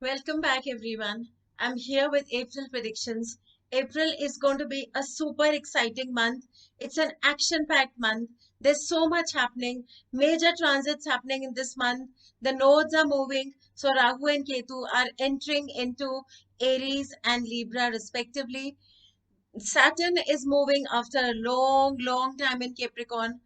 Welcome back, everyone. I'm here with April predictions. April is going to be a super exciting month. It's an action packed month. There's so much happening, major transits happening in this month. The nodes are moving. So, Rahu and Ketu are entering into Aries and Libra, respectively. Saturn is moving after a long time in Capricorn,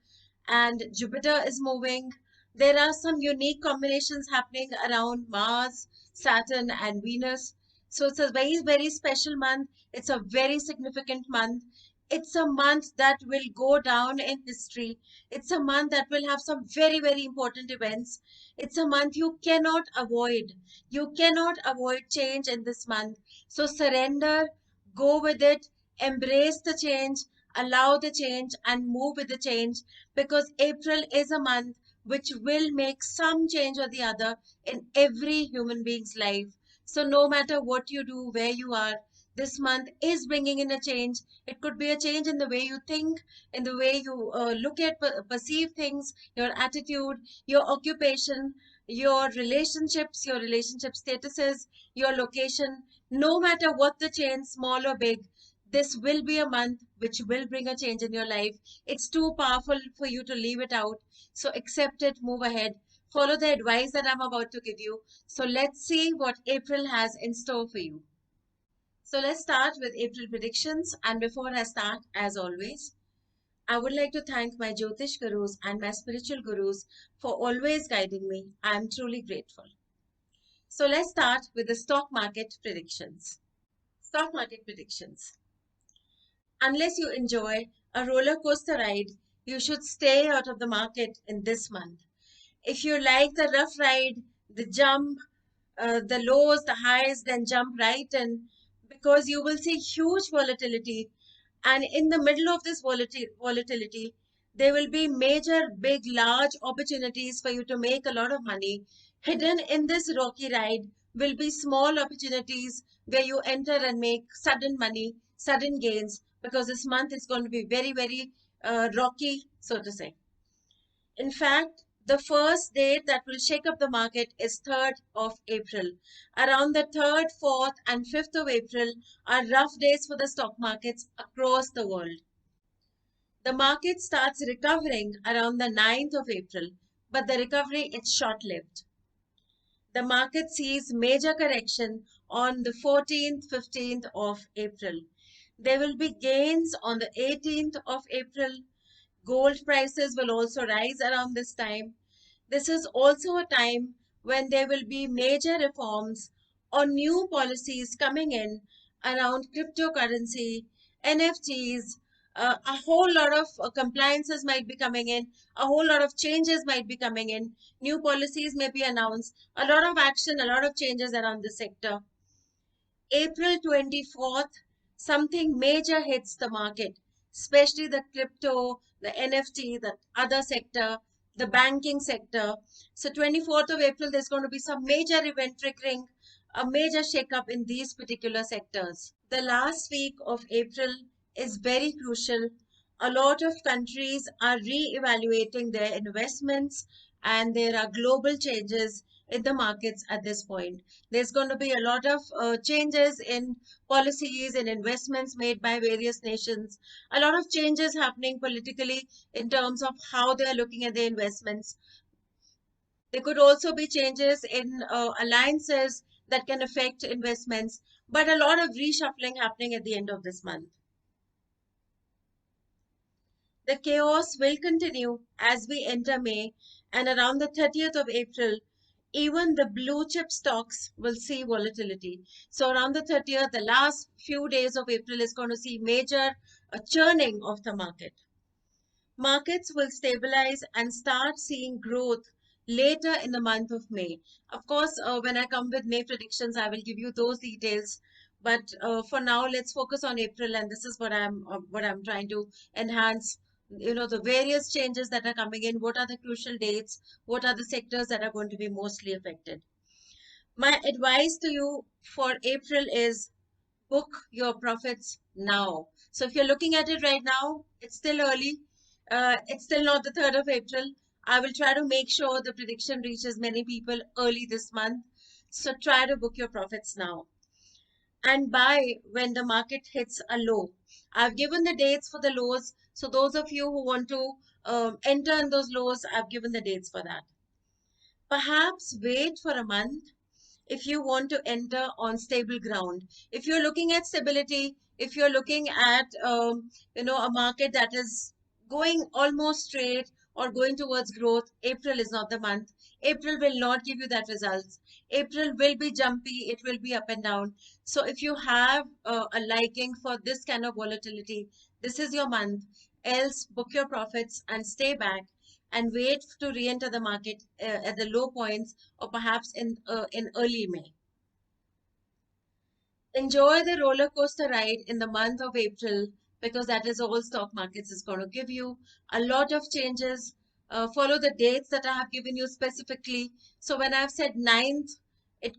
and Jupiter is moving. There are some unique combinations happening around Mars, Saturn, and Venus. So it's a very special month. It's a very significant month. It's a month that will go down in history. It's a month that will have some very important events. It's a month you cannot avoid. You cannot avoid change in this month. So surrender, go with it, embrace the change, allow the change, and move with the change, because April is a month which will make some change or the other in every human being's life. So, no matter what you do, where you are, this month is bringing in a change. It could be a change in the way you think, in the way you look at, perceive things, your attitude, your occupation, your relationship statuses, your location. No matter what the change, small or big, this will be a month which will bring a change in your life. It's too powerful for you to leave it out. So accept it, move ahead, follow the advice that I'm about to give you. So let's see what April has in store for you. So let's start with April predictions. And before I start, as always, I would like to thank my Jyotish gurus and my spiritual gurus for always guiding me. I am truly grateful. So let's start with the stock market predictions. Stock market predictions. Unless you enjoy a roller coaster ride, you should stay out of the market in this month. If you like the rough ride, the jump, the lows, the highs, then jump right in, because you will see huge volatility. And in the middle of this volatility, there will be major, big, large opportunities for you to make a lot of money. Hidden in this rocky ride will be small opportunities where you enter and make sudden money, sudden gains, because this month is going to be very rocky, so to say. In fact, the first date that will shake up the market is 3rd of April. Around the 3rd, 4th, and 5th of April are rough days for the stock markets across the world. The market starts recovering around the 9th of April, but the recovery is short-lived. The market sees major correction on the 14th, 15th of April. There will be gains on the 18th of April. Gold prices will also rise around this time. This is also a time when there will be major reforms or new policies coming in around cryptocurrency, NFTs. A whole lot of compliances might be coming in, a whole lot of changes might be coming in, new policies may be announced, a lot of action, a lot of changes around the sector. April 24th, something major hits the market, especially the crypto, the NFT, the other sector, the banking sector. So 24th of April, there's going to be some major event triggering a major shakeup in these particular sectors. The last week of April is very crucial. A lot of countries are re-evaluating their investments, and there are global changes in the markets at this point. There's going to be a lot of changes in policies and investments made by various nations, a lot of changes happening politically in terms of how they're looking at their investments. There could also be changes in alliances that can affect investments, but a lot of reshuffling happening at the end of this month. The chaos will continue as we enter May, and around the 30th of April, even the blue chip stocks will see volatility. So around the 30th, the last few days of April is going to see major churning of the market. Markets will stabilize and start seeing growth later in the month of May. Of course, when I come with May predictions, I will give you those details. But for now, let's focus on April, and this is what I'm trying to enhance. You know, the various changes that are coming in. What are the crucial dates? What are the sectors that are going to be mostly affected? My advice to you for April is book your profits now. So if you're looking at it right now, it's still early. It's still not the 3rd of April. I will try to make sure the prediction reaches many people early this month. So try to book your profits now and buy when the market hits a low. I've given the dates for the lows. So those of you who want to enter in those lows, I've given the dates for that. Perhaps wait for a month if you want to enter on stable ground. If you're looking at stability, if you're looking at a market that is going almost straight or going towards growth, April is not the month. April will not give you that results. April will be jumpy, it will be up and down. So if you have a liking for this kind of volatility, this is your month. Else book your profits and stay back and wait to re-enter the market at the low points or perhaps in early May. Enjoy the roller coaster ride in the month of April because that is all stock markets is going to give you. A lot of changes. Follow the dates that I have given you specifically. So when I've said ninth,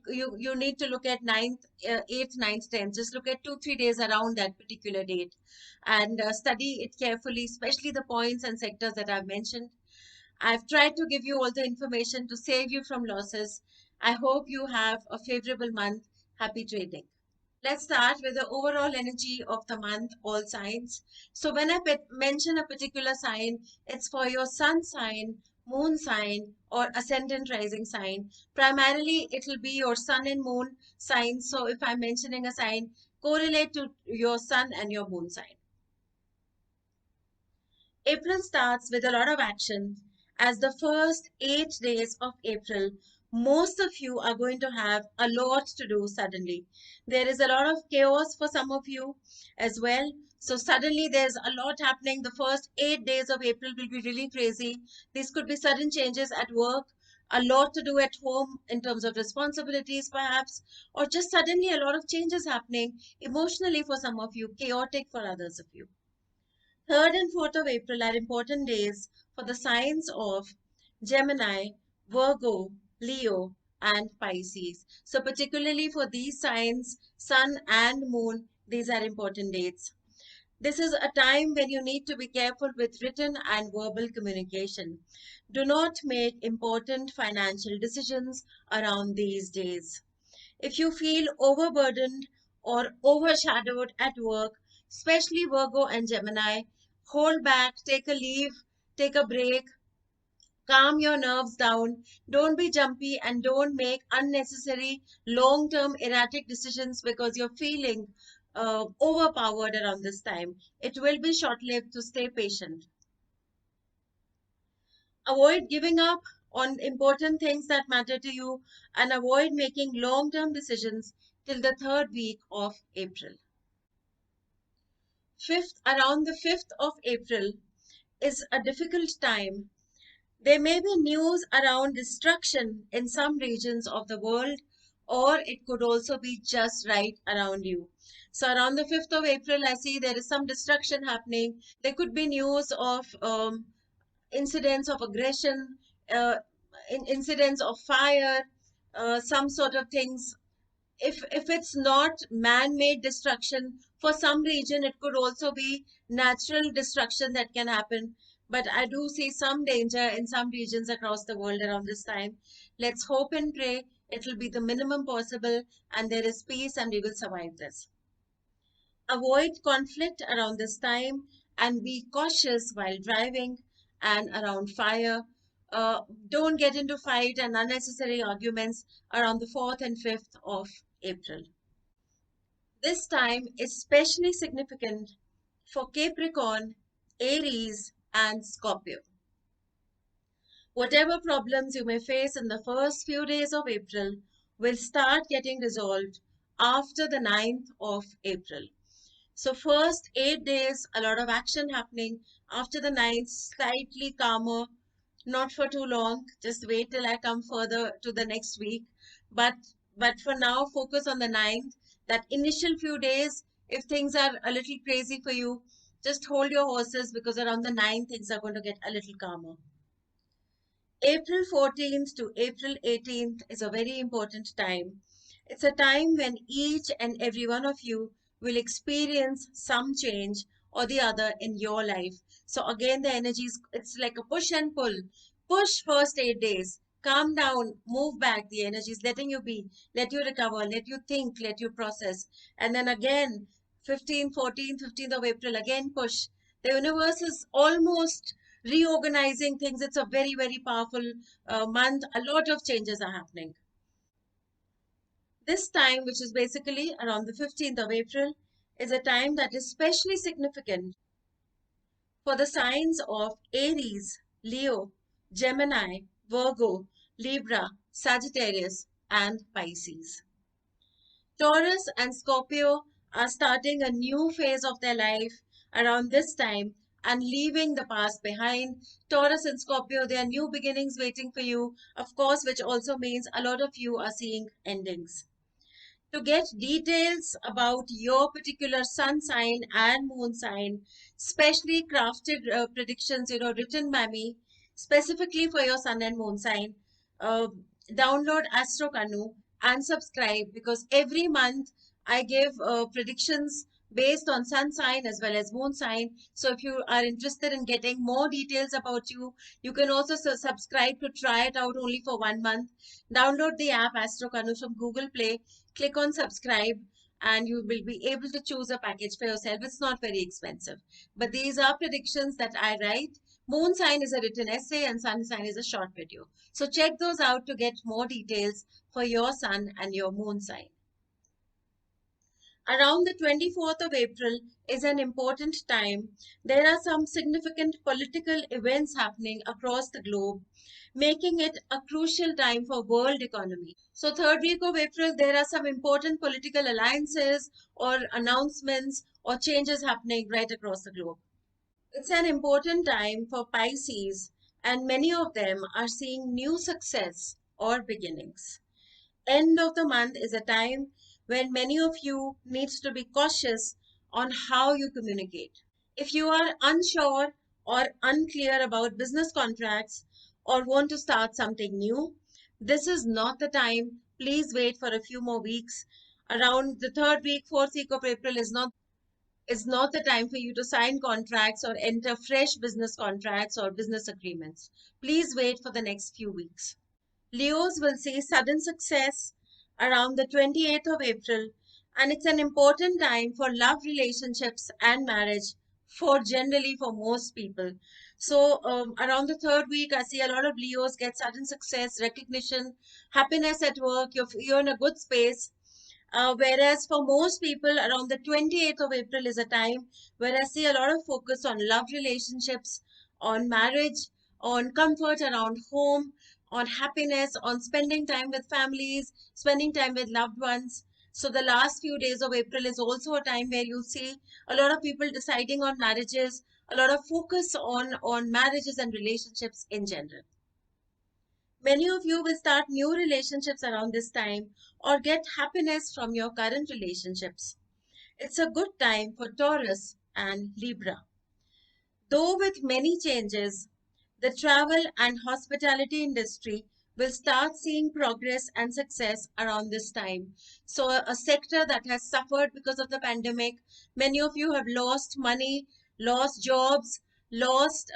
you need to look at ninth, 8th, 9th, 10th. Just look at 2-3 days around that particular date and study it carefully, especially the points and sectors that I've mentioned. I've tried to give you all the information to save you from losses. I hope you have a favorable month. Happy trading. Let's start with the overall energy of the month, all signs. So when I mention a particular sign, it's for your sun sign, moon sign, or ascendant rising sign. Primarily, it will be your sun and moon sign. So if I'm mentioning a sign, correlate to your sun and your moon sign. April starts with a lot of action. As the first 8 days of April, most of you are going to have a lot to do suddenly. There is a lot of chaos for some of you as well. So suddenly there's a lot happening. The first 8 days of April will be really crazy. These could be sudden changes at work, a lot to do at home in terms of responsibilities perhaps, or just suddenly a lot of changes happening emotionally for some of you, chaotic for others of you. 3rd and 4th of April are important days for the signs of Gemini, Virgo, Leo, and Pisces. So particularly for these signs, Sun and Moon, these are important dates. This is a time when you need to be careful with written and verbal communication. Do not make important financial decisions around these days. If you feel overburdened or overshadowed at work, especially Virgo and Gemini, hold back, take a leave, take a break, calm your nerves down. Don't be jumpy and don't make unnecessary long-term erratic decisions because you're feeling overpowered around this time. It will be short-lived, to stay patient. Avoid giving up on important things that matter to you and avoid making long-term decisions till the 3rd week of April. Around the 5th of April is a difficult time. There may be news around destruction in some regions of the world, or it could also be just right around you. So around the 5th of April, I see there is some destruction happening. There could be news of incidents of aggression, uh, incidents of fire, some sort of things. If it's not man-made destruction, for some region it could also be natural destruction that can happen. But I do see some danger in some regions across the world around this time. Let's hope and pray it will be the minimum possible and there is peace and we will survive this. Avoid conflict around this time and be cautious while driving and around fire. Don't get into fight and unnecessary arguments around the 4th and 5th of April. This time is especially significant for Capricorn, Aries, and Scorpio. Whatever problems you may face in the first few days of April will start getting resolved after the 9th of April. So first 8 days, a lot of action happening. After the 9th, slightly calmer, not for too long. Just wait till I come further to the next week. But for now, focus on the 9th. That initial few days, if things are a little crazy for you, just hold your horses because around the 9th, things are going to get a little calmer. April 14th to April 18th is a very important time. It's a time when each and every one of you will experience some change or the other in your life. So again, the energy is, it's like a push and pull. Push first 8 days, calm down, move back. The energy is letting you be, let you recover, let you think, let you process. And then again, 15, 14, 15th of April, again push. The universe is almost reorganizing things. It's a very, very powerful month. A lot of changes are happening. This time, which is basically around the 15th of April, is a time that is especially significant for the signs of Aries, Leo, Gemini, Virgo, Libra, Sagittarius, and Pisces. Taurus and Scorpio are starting a new phase of their life around this time and leaving the past behind. Taurus and Scorpio, there are new beginnings waiting for you, of course, which also means a lot of you are seeing endings. To get details about your particular sun sign and moon sign, specially crafted predictions, written by me specifically for your sun and moon sign, uh, download astrokanu and subscribe, because every month I give predictions based on sun sign as well as moon sign. So if you are interested in getting more details about you, you can also subscribe to try it out only for 1 month. Download the app astrokanu from Google Play, click on subscribe, and you will be able to choose a package for yourself. It's not very expensive, but these are predictions that I write. Moon sign is a written essay and sun sign is a short video. So check those out to get more details for your sun and your moon sign. Around the 24th of April is an important time. There are some significant political events happening across the globe, making it a crucial time for world economy. So third week of April, there are some important political alliances or announcements or changes happening right across the globe. It's an important time for Pisces, and many of them are seeing new success or beginnings. End of the month is a time when many of you needs to be cautious on how you communicate. If you are unsure or unclear about business contracts or want to start something new, this is not the time. Please wait for a few more weeks. Around the third week, fourth week of April is not the time for you to sign contracts or enter fresh business contracts or business agreements. Please wait for the next few weeks. Leos will see sudden success around the 28th of April, and it's an important time for love relationships and marriage for generally for most people. So, around the third week, I see a lot of Leos get sudden success, recognition, happiness at work. You're in a good space. Whereas for most people, around the 28th of April is a time where I see a lot of focus on love relationships, on marriage, on comfort around home, on happiness, on spending time with families, spending time with loved ones. So the last few days of April is also a time where you see a lot of people deciding on marriages, a lot of focus on marriages and relationships in general. Many of you will start new relationships around this time or get happiness from your current relationships. It's a good time for Taurus and Libra. Though with many changes, the travel and hospitality industry will start seeing progress and success around this time. So, a sector that has suffered because of the pandemic, many of you have lost money, lost jobs, lost,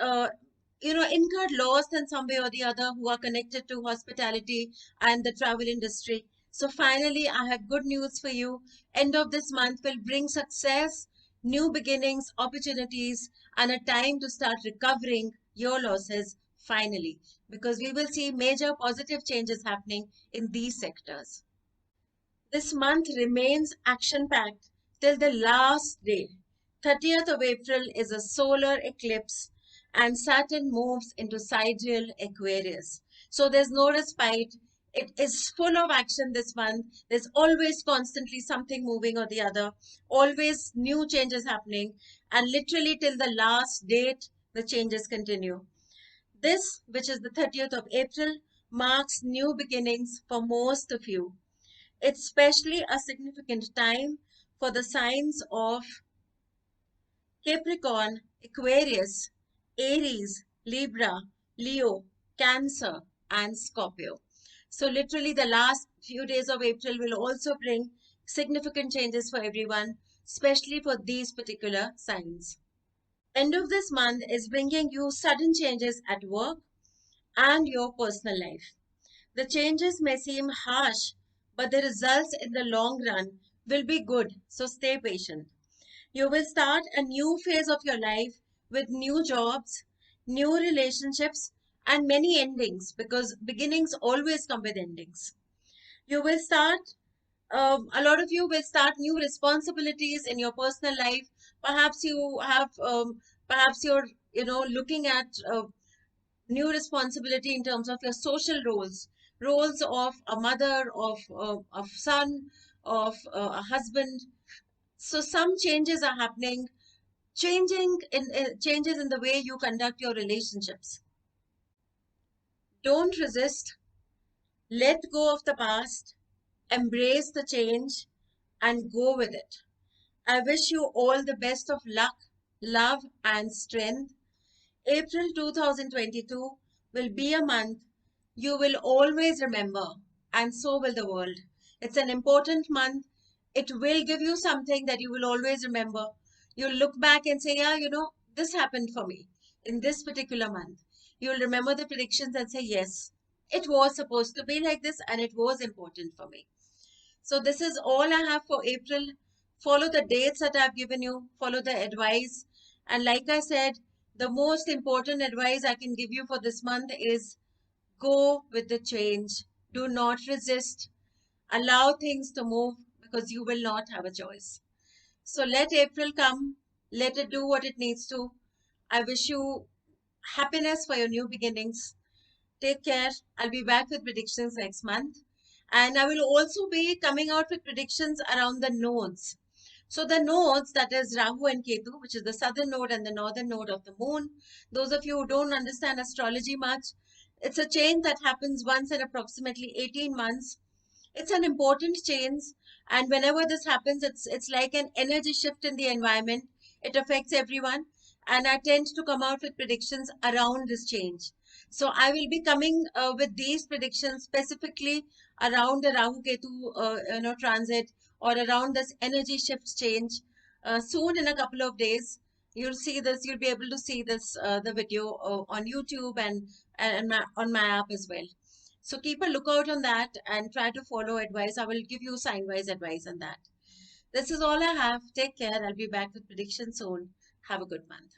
incurred loss in some way or the other who are connected to hospitality and the travel industry. So, finally, I have good news for you. End of this month will bring success, new beginnings, opportunities, and a time to start recovering your losses finally, because we will see major positive changes happening in these sectors. This month remains action-packed till the last day. 30th of April is a solar eclipse and Saturn moves into sidereal Aquarius. So there's no respite. It is full of action this month. There's always constantly something moving or the other, always new changes happening, and literally till the last date, the changes continue. This, which is the 30th of April, marks new beginnings for most of you. It's especially a significant time for the signs of Capricorn, Aquarius, Aries, Libra, Leo, Cancer, and Scorpio. So literally the last few days of April will also bring significant changes for everyone, especially for these particular signs. End of this month is bringing you sudden changes at work and your personal life. The changes may seem harsh, but the results in the long run will be good. So stay patient. You will start a new phase of your life with new jobs, new relationships, and many endings because beginnings always come with endings. You will start, a lot of you will start new responsibilities in your personal life. Perhaps you have, perhaps you're, looking at new responsibility in terms of your social roles, roles of a mother, of son, of a husband. So some changes are happening, changes in the way you conduct your relationships. Don't resist. Let go of the past. Embrace the change and go with it. I wish you all the best of luck, love, and strength. April 2022 will be a month you will always remember, and so will the world. It's an important month. It will give you something that you will always remember. You'll look back and say, yeah, this happened for me in this particular month. You'll remember the predictions and say, yes, it was supposed to be like this and it was important for me. So this is all I have for April. Follow the dates that I've given you, follow the advice. And like I said, the most important advice I can give you for this month is go with the change. Do not resist. Allow things to move because you will not have a choice. So let April come. Let it do what it needs to. I wish you happiness for your new beginnings. Take care. I'll be back with predictions next month. And I will also be coming out with predictions around the nodes. So the nodes, that is Rahu and Ketu, which is the southern node and the northern node of the moon. Those of you who don't understand astrology much, it's a change that happens once in approximately 18 months. It's an important change, and whenever this happens, it's like an energy shift in the environment. It affects everyone, and I tend to come out with predictions around this change. So I will be coming with these predictions specifically around the Rahu Ketu transit, or around this energy shift change soon. In a couple of days you'll see this, you'll be able to see this, the video on YouTube and on my app as well. So keep a lookout on that and try to follow advice. I will give you sign-wise advice on that. This is all I have. Take care. I'll be back with predictions soon. Have a good month.